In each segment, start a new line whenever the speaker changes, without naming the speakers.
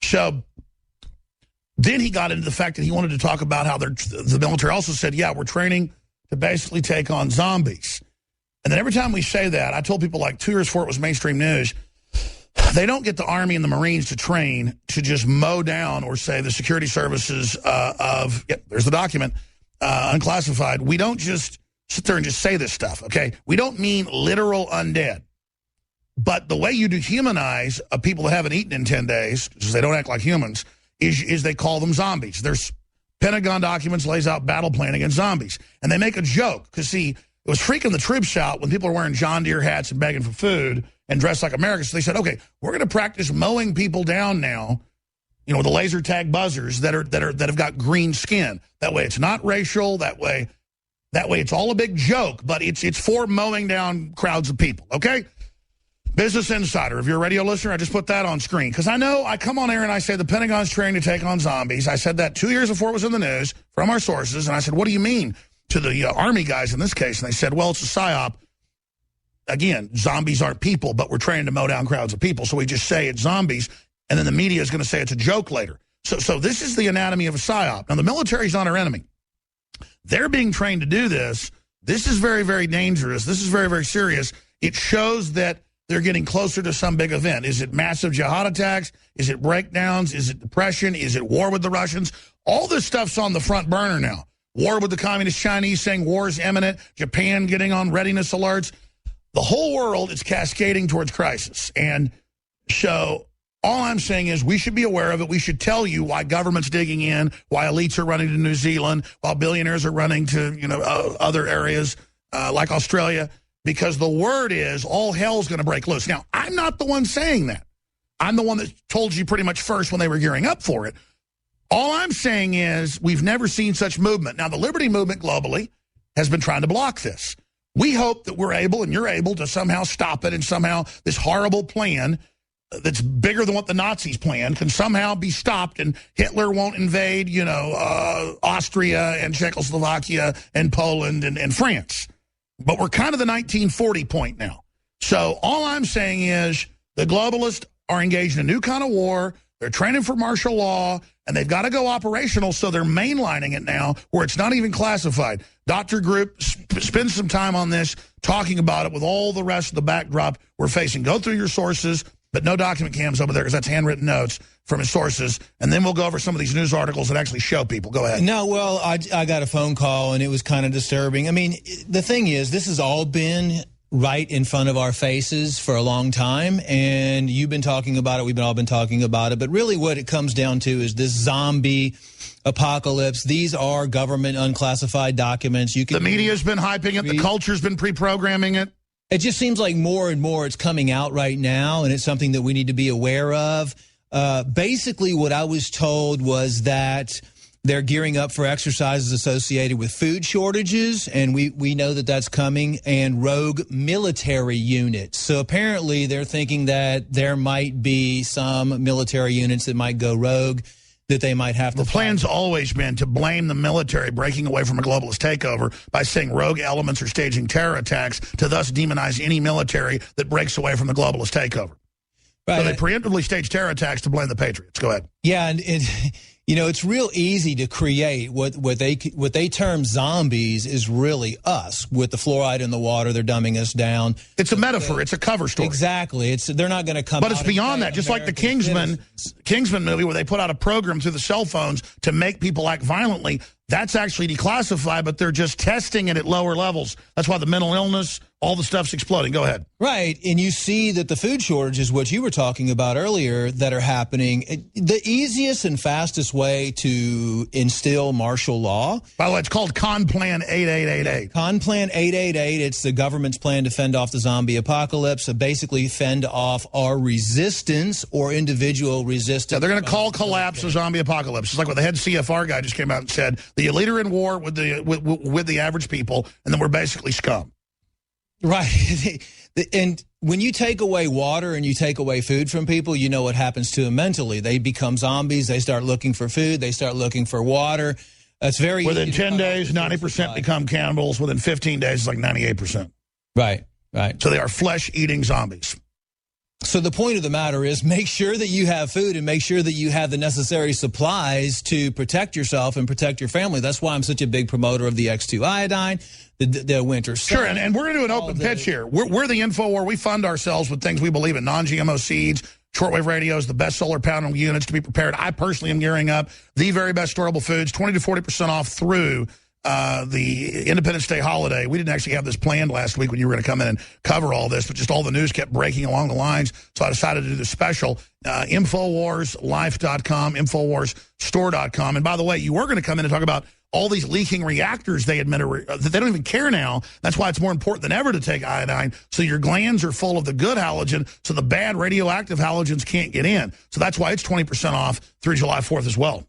So then he got into the fact that he wanted to talk about how the military also said, yeah, we're training to basically take on zombies. And then every time we say that, I told people like 2 years before it was mainstream news, they don't get the Army and the Marines to train to just mow down or say the security services there's the document, unclassified. We don't just sit there and just say this stuff, okay? We don't mean literal undead. But the way you dehumanize people that haven't eaten in 10 days, because they don't act like humans, is they call them zombies. There's Pentagon documents lays out battle plan against zombies. And they make a joke, because, see, it was freaking the troops out when people are wearing John Deere hats and begging for food and dressed like Americans. So they said, okay, we're going to practice mowing people down now, you know, with the laser tag buzzers that have got green skin. That way it's not racial. That way it's all a big joke, but it's for mowing down crowds of people, okay? Business Insider, if you're a radio listener, I just put that on screen. Because I know I come on air and I say the Pentagon's training to take on zombies. I said that 2 years before it was in the news from our sources. And I said, what do you mean to the Army guys in this case? And they said, well, it's a psyop. Again, zombies aren't people, but we're trained to mow down crowds of people. So we just say it's zombies, and then the media is going to say it's a joke later. So this is the anatomy of a psyop. Now, the military's not our enemy. They're being trained to do this. This is very, very dangerous. This is very, very serious. It shows that they're getting closer to some big event. Is it massive jihad attacks? Is it breakdowns? Is it depression? Is it war with the Russians? All this stuff's on the front burner now. War with the communist Chinese saying war is imminent. Japan getting on readiness alerts. The whole world is cascading towards crisis. And so all I'm saying is we should be aware of it. We should tell you why government's digging in, why elites are running to New Zealand, while billionaires are running to other areas like Australia. Because the word is all hell's going to break loose. Now, I'm not the one saying that. I'm the one that told you pretty much first when they were gearing up for it. All I'm saying is we've never seen such movement. Now, the Liberty Movement globally has been trying to block this. We hope that we're able and you're able to somehow stop it, and somehow this horrible plan that's bigger than what the Nazis planned can somehow be stopped, and Hitler won't invade, Austria and Czechoslovakia and Poland and France. But we're kind of the 1940 point now. So all I'm saying is the globalists are engaged in a new kind of war. They're training for martial law, and they've got to go operational, so they're mainlining it now where it's not even classified. Dr. Group spend some time on this, talking about it with all the rest of the backdrop we're facing. Go through your sources, but no document cams over there because that's handwritten notes from his sources. And then we'll go over some of these news articles that actually show people. Go ahead.
No, well, I got a phone call, and it was kind of disturbing. I mean, the thing is, this has all been right in front of our faces for a long time, and you've been talking about it. We've all been talking about it. But really what it comes down to is this zombie apocalypse. These are government unclassified documents. The
media's been hyping it. The culture's been pre-programming it.
It just seems like more and more it's coming out right now, and it's something that we need to be aware of. Basically, what I was told was that they're gearing up for exercises associated with food shortages, and we know that that's coming, and rogue military units. So apparently they're thinking that there might be some military units that might go rogue, that they might have to
The plan's always been to blame the military breaking away from a globalist takeover by saying rogue elements are staging terror attacks, to thus demonize any military that breaks away from the globalist takeover. Right. So they preemptively stage terror attacks to blame the patriots. Go ahead.
Yeah, and it's real easy to create what they term zombies is really us. With the fluoride in the water, they're dumbing us down.
It's a metaphor. It's a cover story.
Exactly. They're not going to come.
But it's beyond that. Just like the Kingsman movie, where they put out a program through the cell phones to make people act violently. That's actually declassified, but they're just testing it at lower levels. That's why the mental illness, all the stuff's exploding. Go ahead.
Right. And you see that the food shortages, what you were talking about earlier, that are happening. The easiest and fastest way to instill martial law.
By the way, it's called Con Plan 8888.
Con Plan 888. It's the government's plan to fend off the zombie apocalypse, to basically fend off our resistance or individual resistance.
Yeah, they're going to call collapse a zombie apocalypse. It's like what the head CFR guy just came out and said. The elite are in war with the average people, and then we're basically scum.
Right. And when you take away water and you take away food from people, you know what happens to them mentally. They become zombies. They start looking for food. They start looking for water. That's very
Within 10 days, 90% become cannibals. Within 15 days, it's like 98%.
Right, right.
So they are flesh-eating zombies.
So the point of the matter is make sure that you have food and make sure that you have the necessary supplies to protect yourself and protect your family. That's why I'm such a big promoter of the X2 iodine, the winter sun.
Sure, and we're going to do an open pitch here. We're the InfoWar. We fund ourselves with things we believe in, non-GMO seeds, shortwave radios, the best solar panel units to be prepared. I personally am gearing up the very best storable foods, 20 to 40% off through the Independence Day holiday. We didn't actually have this planned last week when you were going to come in and cover all this, but just all the news kept breaking along the lines, so I decided to do the special. InfoWarsLife.com, InfoWarsStore.com. And by the way, you were going to come in and talk about all these leaking reactors they admit that they don't even care now. That's why it's more important than ever to take iodine, so your glands are full of the good halogen, so the bad radioactive halogens can't get in. So that's why it's 20% off through July 4th as well.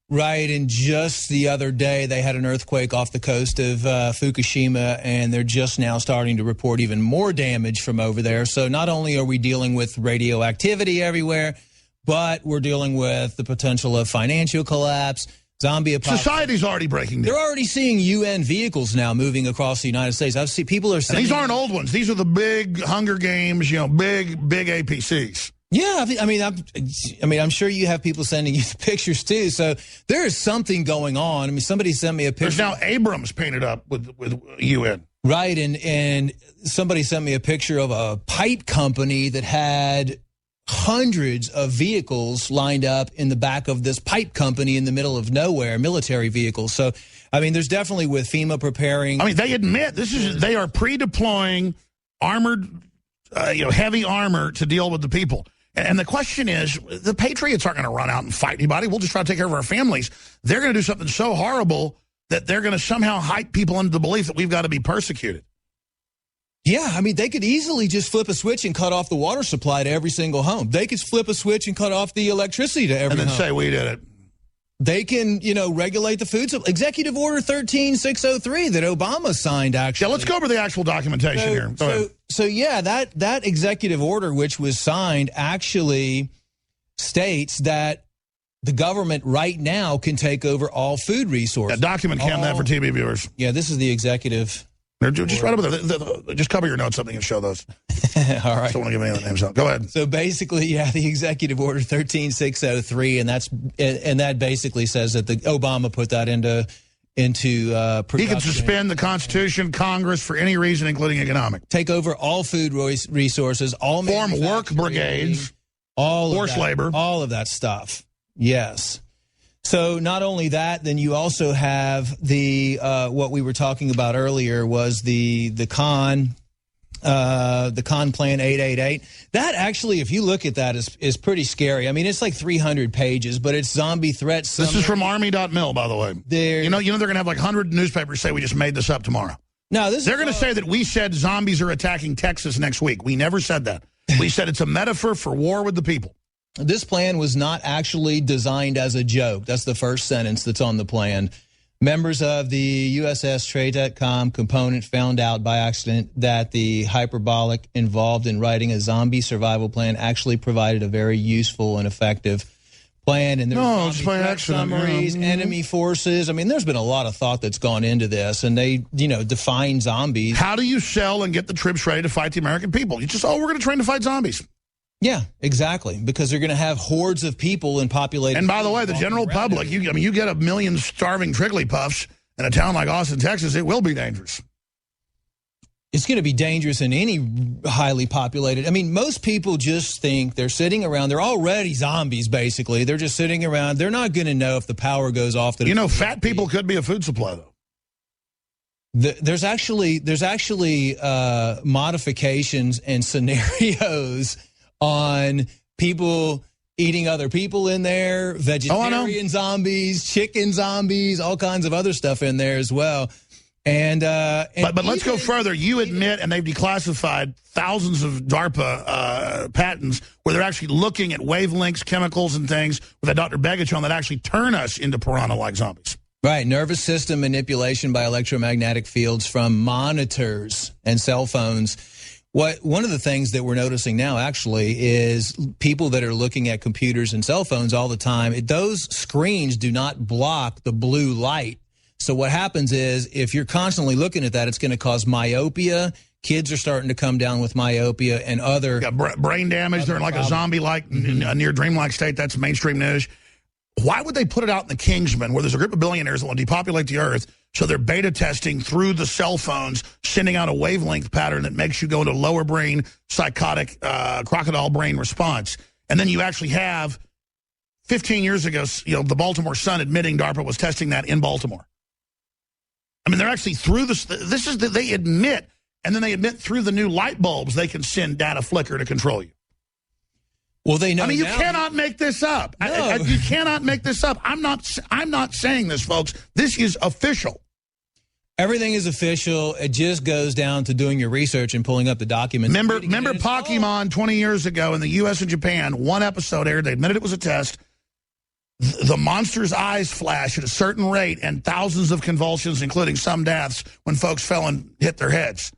Right, and just the other day, they had an earthquake off the coast of Fukushima, and they're just now starting to report even more damage from over there. So not only are we dealing with radioactivity everywhere, but we're dealing with the potential of financial collapse, zombie apocalypse.
Society's already breaking down.
They're already seeing UN vehicles now moving across the United States. I've seen people are saying
these aren't old ones. These are the big Hunger Games, big APCs.
Yeah, I'm sure you have people sending you the pictures too. So there is something going on. I mean, somebody sent me a picture.
There's now Abrams painted up with UN.
Right, and somebody sent me a picture of a pipe company that had hundreds of vehicles lined up in the back of this pipe company in the middle of nowhere, military vehicles. So, I mean, there's definitely with FEMA preparing.
I mean, they admit they are pre-deploying armored, heavy armor to deal with the people. And the question is, the Patriots aren't going to run out and fight anybody. We'll just try to take care of our families. They're going to do something so horrible that they're going to somehow hype people into the belief that we've got to be persecuted.
Yeah, I mean, they could easily just flip a switch and cut off the water supply to every single home. They could flip a switch and cut off the electricity to every home.
And then say we did it.
They can, regulate the food supply. Executive Order 13603 that Obama signed, actually.
Yeah, let's go over the actual documentation here. Go ahead.
So yeah, that executive order, which was signed, actually states that the government right now can take over all food resources.
Yeah, document cam that for TV viewers.
Yeah, this is the executive.
Just right over there. Just cover your notes something and show those.
All right.
Don't want to give any of the names out. Go ahead.
So basically, yeah, the Executive Order 13603, and that basically says that the Obama put that into production.
He can suspend the Constitution, Congress for any reason, including economic.
Take over all food resources, all
form work brigades, forced labor,
all of that stuff. Yes. So not only that, then you also have the what we were talking about earlier was the con plan 888. That actually, if you look at that, is pretty scary. I mean, it's like 300 pages, but it's zombie threats.
This is from Army.mil, by the way. They're going to have like 100 newspapers say we just made this up tomorrow.
No,
they're going to say that we said zombies are attacking Texas next week. We never said that. We said it's a metaphor for war with the people.
This plan was not actually designed as a joke. That's the first sentence that's on the plan. Members of the USS Trade.com component found out by accident that the hyperbolic involved in writing a zombie survival plan actually provided a very useful and effective plan. And there's summaries, enemy forces. I mean, there's been a lot of thought that's gone into this, and they, define zombies.
How do you sell and get the troops ready to fight the American people? You just, we're going to train to fight zombies.
Yeah, exactly, because they're going to have hordes of people in populated.
And by the way, the general public, you get 1 million starving Trigglypuffs in a town like Austin, Texas, it will be dangerous.
It's going to be dangerous in any highly populated. I mean, most people just think they're sitting around. They're already zombies, basically. They're just sitting around. They're not going to know if the power goes off.
Fat people could be a food supply, though.
There's actually modifications and scenarios on people eating other people in there, vegetarian zombies, chicken zombies, all kinds of other stuff in there as well. But let's go further.
You admit, and they've declassified thousands of DARPA patents where they're actually looking at wavelengths, chemicals, and things with that Dr. Begich on that actually turn us into piranha-like zombies.
Right, nervous system manipulation by electromagnetic fields from monitors and cell phones. One of the things that we're noticing now, actually, is people that are looking at computers and cell phones all the time, those screens do not block the blue light. So what happens is, if you're constantly looking at that, it's going to cause myopia, Kids are starting to come down with myopia and other
brain damage. They're in like a zombie-like, a near dreamlike state. That's mainstream news. Why would they put it out in the Kingsman, where there's a group of billionaires that want to depopulate the earth, so they're beta testing through the cell phones, sending out a wavelength pattern that makes you go into lower brain, psychotic, crocodile brain response. And then you actually have, 15 years ago, the Baltimore Sun admitting DARPA was testing that in Baltimore. I mean, they're actually through this. They admit, and then they admit through the new light bulbs, they can send data flicker to control you.
Well, they know.
I mean, you cannot make this up.
No.
You cannot make this up. I'm not saying this, folks. This is official.
Everything is official. It just goes down to doing your research and pulling up the documents.
Remember Pokemon 20 years ago in the U.S. and Japan, one episode aired. They admitted it was a test. The monster's eyes flash at a certain rate and thousands of convulsions, including some deaths, when folks fell and hit their heads.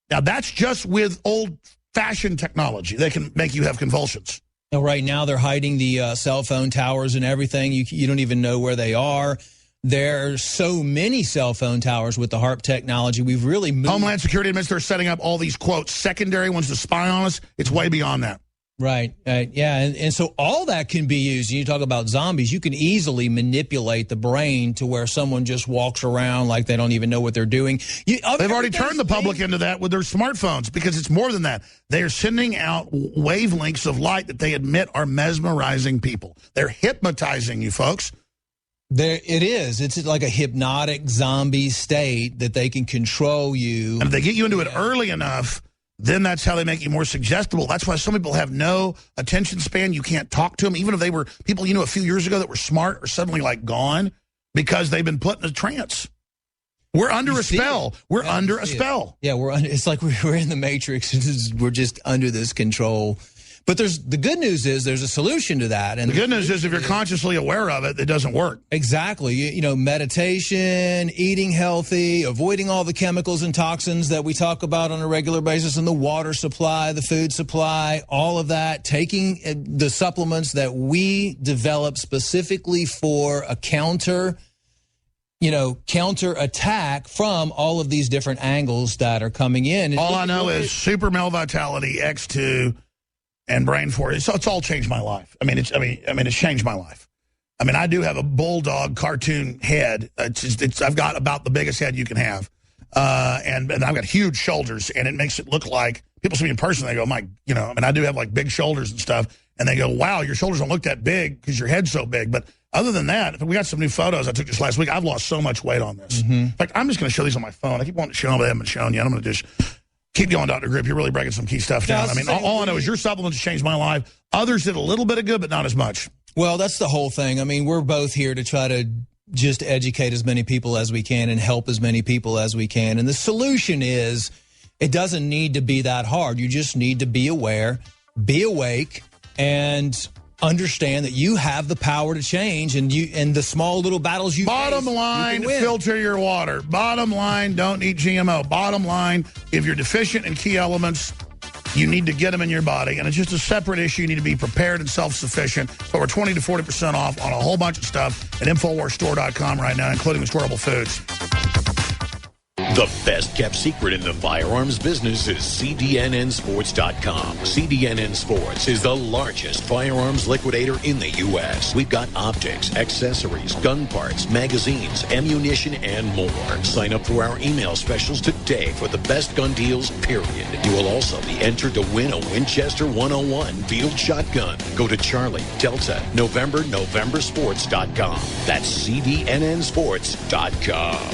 Now, that's just with old-fashioned technology. They can make you have convulsions.
Right now, they're hiding the cell phone towers and everything. You don't even know where they are. There's so many cell phone towers with the HARP technology. We've really moved.
Homeland Security admits they're setting up all these, quote, secondary ones to spy on us. It's way beyond that.
Right. Yeah. And so all that can be used. You talk about zombies. You can easily manipulate the brain to where someone just walks around like they don't even know what they're doing. They've
already turned the public into that with their smartphones, because it's more than that. They are sending out wavelengths of light that they admit are mesmerizing people. They're hypnotizing you, folks.
It is. It's like a hypnotic zombie state that they can control you.
And if they get you into it early enough, then that's how they make you more suggestible. That's why some people have no attention span. You can't talk to them. Even if they were people a few years ago that were smart are suddenly like gone because they've been put in a trance. We're under a spell. We're under a spell.
Yeah, it's like we're in the Matrix. We're just under this control. But the good news is there's a solution to that. And the
good news is if you're consciously aware of it, it doesn't work.
Exactly. Meditation, eating healthy, avoiding all the chemicals and toxins that we talk about on a regular basis in the water supply, the food supply, all of that, taking the supplements that we develop specifically for a counter attack from all of these different angles that are coming in.
All I know is Super Male Vitality, X2, and Brain Force. So it's all changed my life. It's changed my life. I do have a bulldog cartoon head. I've got about the biggest head you can have, and I've got huge shoulders, and it makes it look like people see me in person. They go, I do have like big shoulders and stuff, and they go, wow, your shoulders don't look that big because your head's so big. But other than that, we got some new photos I took just last week. I've lost so much weight on this. In fact, I'm just going to show these on my phone. I keep wanting to show them, but I haven't shown yet. I'm going to just keep going, Dr. Grip. You're really breaking some key stuff down. All I know is your supplements changed my life. Others did a little bit of good, but not as much.
Well, that's the whole thing. We're both here to try to just educate as many people as we can and help as many people as we can. And the solution is it doesn't need to be that hard. You just need to be aware, be awake, and understand that you have the power to change, and the small little battles you
Bottom
face,
line,
you
filter your water. Bottom line, don't eat GMO. Bottom line, if you're deficient in key elements, you need to get them in your body, and it's just a separate issue. You need to be prepared and self-sufficient. So we're 20 to 40% off on a whole bunch of stuff at InfoWarsStore.com right now, including the Storable Foods.
The best-kept secret in the firearms business is CDNNSports.com. CDNN Sports is the largest firearms liquidator in the U.S. We've got optics, accessories, gun parts, magazines, ammunition, and more. Sign up for our email specials today for the best gun deals, period. You will also be entered to win a Winchester 101 field shotgun. Go to Charlie, Delta, Novembersports.com. That's CDNNSports.com.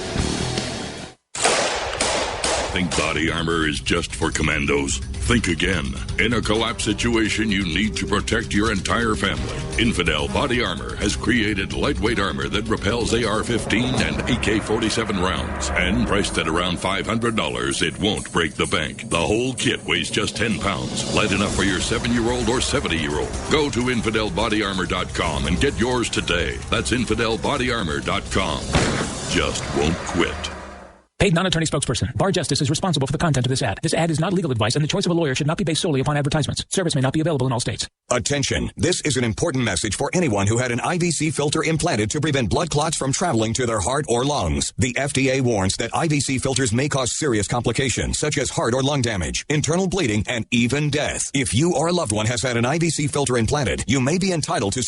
Think body armor is just for commandos? Think again. In a collapse situation, you need to protect your entire family. Infidel Body Armor has created lightweight armor that repels AR-15 and AK-47 rounds. And priced at around $500, it won't break the bank. The whole kit weighs just 10 pounds. Light enough for your 7-year-old or 70-year-old. Go to InfidelBodyArmor.com and get yours today. That's InfidelBodyArmor.com. Just won't quit.
Paid non-attorney spokesperson. Bar Justice is responsible for the content of this ad. This ad is not legal advice, and the choice of a lawyer should not be based solely upon advertisements. Service may not be available in all states.
Attention. This is an important message for anyone who had an IVC filter implanted to prevent blood clots from traveling to their heart or lungs. The FDA warns that IVC filters may cause serious complications, such as heart or lung damage, internal bleeding, and even death. If you or a loved one has had an IVC filter implanted, you may be entitled to